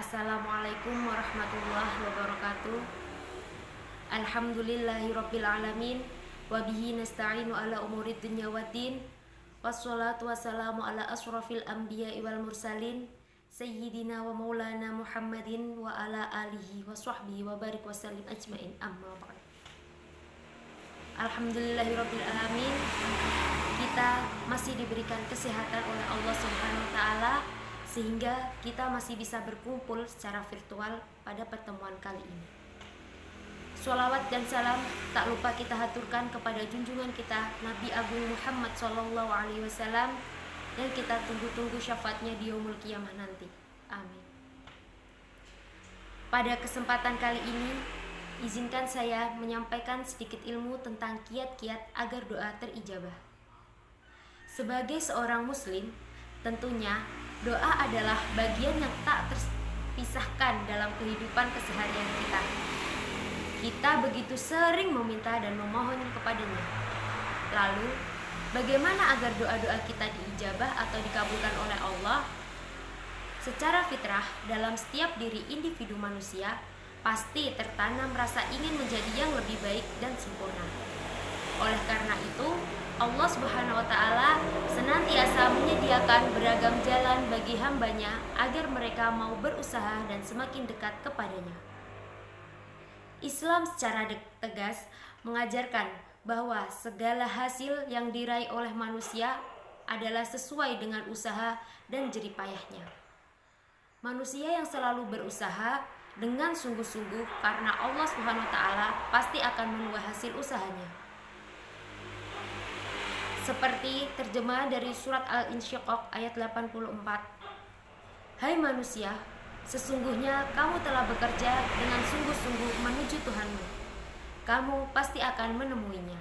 Assalamualaikum warahmatullahi wabarakatuh. Alhamdulillahirabbil alamin wa bihi nasta'inu ala umurid dunya waddin. Wassalatu wassalamu ala asrofil anbiya'i wal mursalin sayyidina wa maulana Muhammadin wa ala alihi wa sahbihi wa barik wa sallim ajmain, amma ba'd. Alhamdulillahirabbil alamin. Kita masih diberikan kesehatan oleh Allah Subhanahu wa taala sehingga kita masih bisa berkumpul secara virtual pada pertemuan kali ini. Sholawat dan salam tak lupa kita haturkan kepada junjungan kita Nabi Agung Muhammad SAW yang kita tunggu-tunggu syafaatnya di yaumul qiyamah nanti. Amin. Pada kesempatan kali ini, izinkan saya menyampaikan sedikit ilmu tentang kiat-kiat agar doa terijabah. Sebagai seorang muslim, tentunya doa adalah bagian yang tak terpisahkan dalam kehidupan keseharian kita. Kita begitu sering meminta dan memohon kepadanya. Lalu, bagaimana agar doa-doa kita diijabah atau dikabulkan oleh Allah? Secara fitrah, dalam setiap diri individu manusia, pasti tertanam rasa ingin menjadi yang lebih baik dan sempurna. Oleh karena itu, Allah Subhanahu wa taala senantiasa menyediakan beragam jalan bagi hambanya agar mereka mau berusaha dan semakin dekat kepadanya. Islam secara tegas mengajarkan bahwa segala hasil yang diraih oleh manusia adalah sesuai dengan usaha dan jerih payahnya. Manusia yang selalu berusaha dengan sungguh-sungguh karena Allah Subhanahu wa taala pasti akan menuai hasil usahanya. Seperti terjemah dari surat Al-Insyiqaq ayat 84. Hai manusia, sesungguhnya kamu telah bekerja dengan sungguh-sungguh menuju Tuhanmu. Kamu pasti akan menemuinya.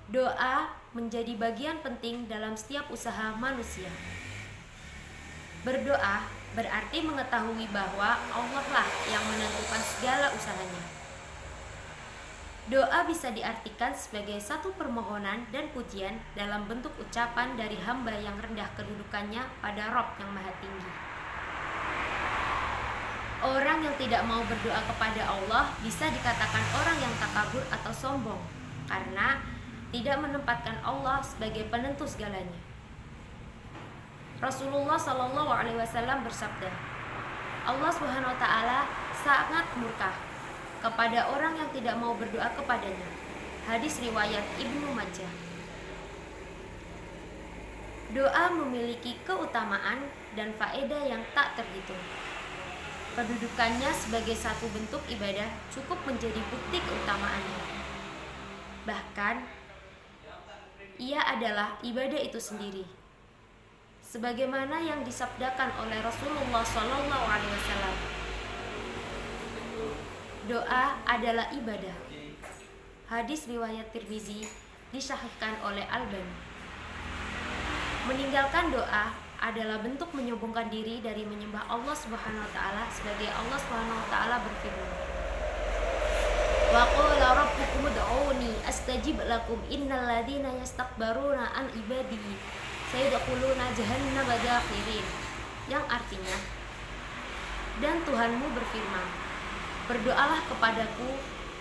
Doa menjadi bagian penting dalam setiap usaha manusia. Berdoa berarti mengetahui bahwa Allah lah yang menentukan segala usahanya. Doa bisa diartikan sebagai satu permohonan dan pujian dalam bentuk ucapan dari hamba yang rendah kedudukannya pada Rabb yang Maha Tinggi. Orang yang tidak mau berdoa kepada Allah bisa dikatakan orang yang takabur atau sombong karena tidak menempatkan Allah sebagai penentu segalanya. Rasulullah SAW bersabda, Allah Subhanahu wa taala sangat murka kepada orang yang tidak mau berdoa kepadanya. Hadis riwayat Ibnu Majah. Doa memiliki keutamaan dan faedah yang tak terhitung. Kedudukannya sebagai satu bentuk ibadah cukup menjadi bukti keutamaannya. Bahkan, ia adalah ibadah itu sendiri. Sebagaimana yang disabdakan oleh Rasulullah SAW, doa adalah ibadah. Hadis riwayat Tirmizi disahihkan oleh Albani. Meninggalkan doa adalah bentuk menyombongkan diri dari menyembah Allah Subhanahu wa taala sebagai Allah Subhanahu wa taala berfirman, Wa qala rabbukum ud'uni astajib lakum innal ladzina yastakbaruna an ibadi sayadkhuluna jahannam dakhirin. Yang artinya, dan Tuhanmu berfirman, berdoalah kepadaku,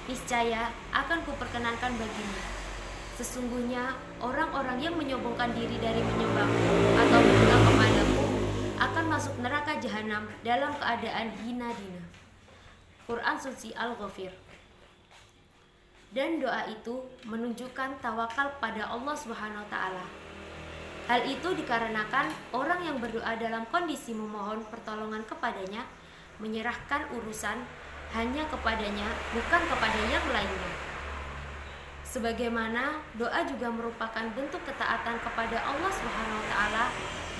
niscaya akan kuperkenankan bagimu. Sesungguhnya orang-orang yang menyombongkan diri dari menyembahku atau berdoa kepadaku akan masuk neraka jahanam dalam keadaan hina dina. Quran Suci Al-Ghafir. Dan doa itu menunjukkan tawakal pada Allah Subhanahu wa taala. Hal itu dikarenakan orang yang berdoa dalam kondisi memohon pertolongan kepadanya menyerahkan urusan hanya kepadanya, bukan kepada yang lainnya. Sebagaimana doa juga merupakan bentuk ketaatan kepada Allah Subhanahu wa taala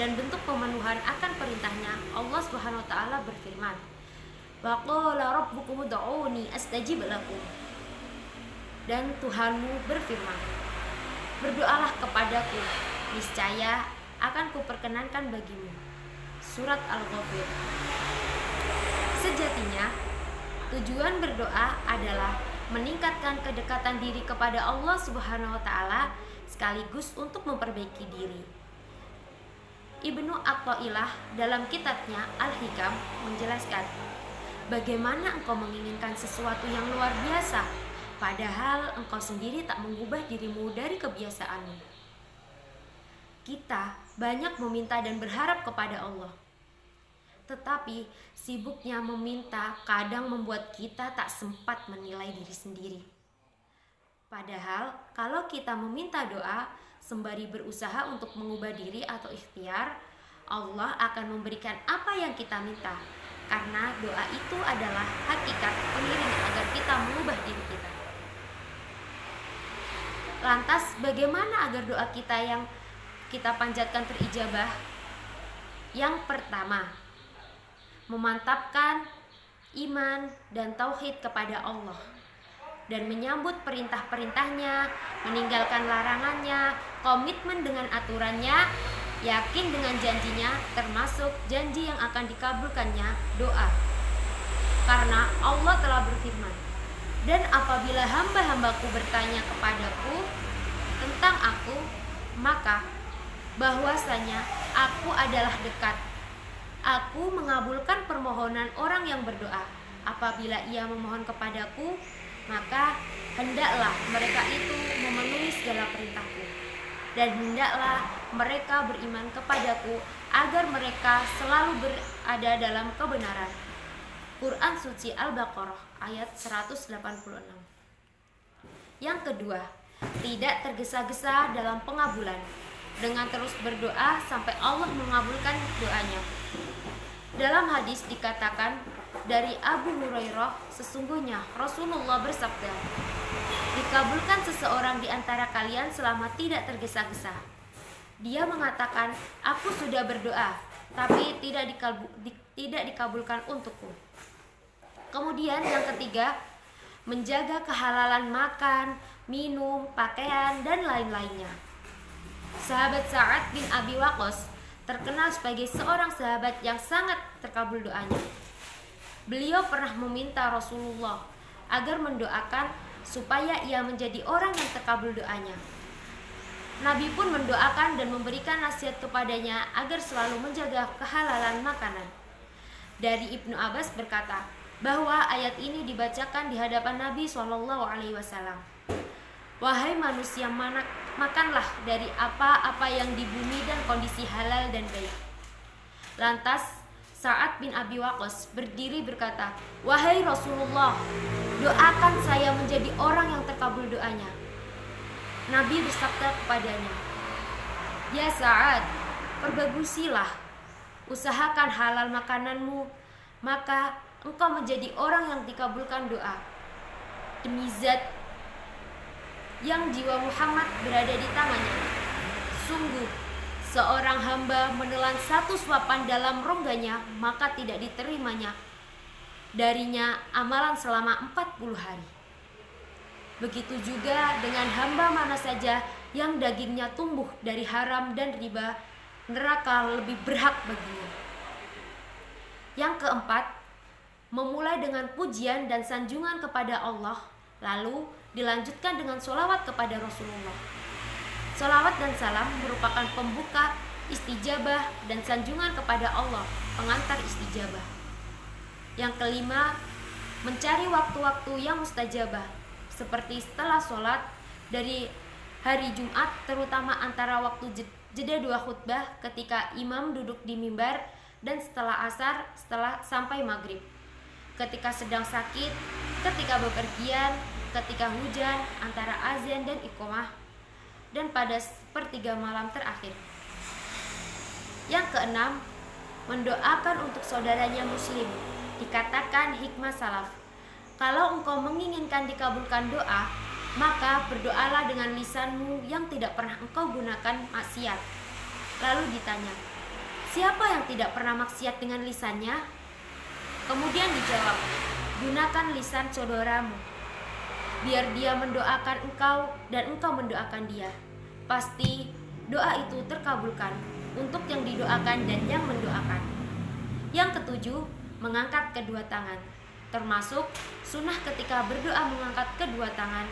dan bentuk pemenuhan akan perintahnya. Allah Subhanahu wa taala berfirman, Wa qala rabbukum ud'uni astajib lakum. Dan Tuhanmu berfirman, berdoalah kepadaku, niscaya akan kuperkenankan bagimu. Surat Al-Ghafir. Sejatinya, tujuan berdoa adalah meningkatkan kedekatan diri kepada Allah Subhanahu wa taala sekaligus untuk memperbaiki diri. Ibnu Athaillah dalam kitabnya Al-Hikam menjelaskan, bagaimana engkau menginginkan sesuatu yang luar biasa, padahal engkau sendiri tak mengubah dirimu dari kebiasaanmu. Kita banyak meminta dan berharap kepada Allah, tetapi sibuknya meminta kadang membuat kita tak sempat menilai diri sendiri. Padahal kalau kita meminta doa sembari berusaha untuk mengubah diri atau ikhtiar, Allah akan memberikan apa yang kita minta, karena doa itu adalah hakikat pengiring agar kita mengubah diri kita. Lantas bagaimana agar doa kita yang kita panjatkan terijabah? Yang pertama, memantapkan iman dan tauhid kepada Allah dan menyambut perintah-perintahnya, meninggalkan larangannya, komitmen dengan aturannya, yakin dengan janjinya, termasuk janji yang akan dikabulkannya, doa. Karena Allah telah berfirman, dan apabila hamba-hambaku bertanya kepadaku tentang aku, maka bahwasanya aku adalah dekat. Aku mengabulkan permohonan orang yang berdoa. Apabila ia memohon kepadaku, maka hendaklah mereka itu memenuhi segala perintahku, dan hendaklah mereka beriman kepadaku agar mereka selalu berada dalam kebenaran. Quran Suci Al-Baqarah ayat 186. Yang kedua, tidak tergesa-gesa dalam pengabulan, dengan terus berdoa sampai Allah mengabulkan doanya. Dalam hadis dikatakan dari Abu Hurairah, sesungguhnya Rasulullah bersabda, dikabulkan seseorang di antara kalian selama tidak tergesa-gesa. Dia mengatakan, aku sudah berdoa, tapi tidak dikabulkan untukku. Kemudian yang ketiga, menjaga kehalalan makan, minum, pakaian, dan lain-lainnya. Sahabat Sa'ad bin Abi Waqqas terkenal sebagai seorang sahabat yang sangat terkabul doanya. Beliau pernah meminta Rasulullah agar mendoakan supaya ia menjadi orang yang terkabul doanya. Nabi pun mendoakan dan memberikan nasihat kepadanya agar selalu menjaga kehalalan makanan. Dari Ibnu Abbas berkata bahwa ayat ini dibacakan di hadapan Nabi SAW. Wahai manusia, makanlah dari apa-apa yang di bumi dan kondisi halal dan baik. Lantas Sa'ad bin Abi Waqqas berdiri berkata, wahai Rasulullah, doakan saya menjadi orang yang terkabul doanya. Nabi bersabda kepadanya, ya Sa'ad, perbagusilah, usahakan halal makananmu, maka engkau menjadi orang yang dikabulkan doa. Demi zat yang jiwa Muhammad berada di tangannya, sungguh seorang hamba menelan satu suapan dalam rongganya, maka tidak diterimanya darinya amalan selama 40 hari. Begitu juga dengan hamba mana saja yang dagingnya tumbuh dari haram dan riba, neraka lebih berhak baginya. Yang keempat, memulai dengan pujian dan sanjungan kepada Allah, lalu dilanjutkan dengan sholawat kepada Rasulullah. Sholawat dan salam merupakan pembuka istijabah dan sanjungan kepada Allah, pengantar istijabah. Yang kelima, mencari waktu-waktu yang mustajabah, seperti setelah sholat dari hari Jumat, terutama antara waktu jeda 2 khutbah ketika imam duduk di mimbar, dan setelah asar setelah sampai maghrib, ketika sedang sakit, ketika bepergian, ketika hujan, antara azan dan iqamah, dan pada sepertiga malam terakhir. Yang keenam, mendoakan untuk saudaranya muslim. Dikatakan hikmah salaf, kalau engkau menginginkan dikabulkan doa, maka berdoalah dengan lisanmu yang tidak pernah engkau gunakan maksiat. Lalu ditanya, siapa yang tidak pernah maksiat dengan lisannya? Kemudian dijawab, gunakan lisan saudaramu, biar dia mendoakan engkau dan engkau mendoakan dia. Pasti doa itu terkabulkan untuk yang didoakan dan yang mendoakan. Yang ketujuh, mengangkat kedua tangan. Termasuk sunnah ketika berdoa mengangkat kedua tangan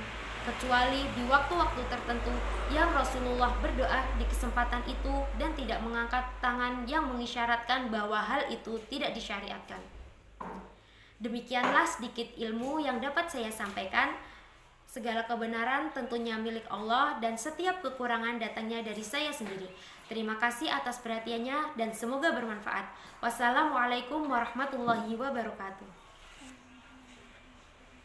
kecuali di waktu-waktu tertentu yang Rasulullah berdoa di kesempatan itu dan tidak mengangkat tangan yang mengisyaratkan bahwa hal itu tidak disyariatkan. Demikianlah sedikit ilmu yang dapat saya sampaikan. Segala kebenaran tentunya milik Allah dan setiap kekurangan datangnya dari saya sendiri. Terima kasih atas perhatiannya dan semoga bermanfaat. Wassalamualaikum warahmatullahi wabarakatuh.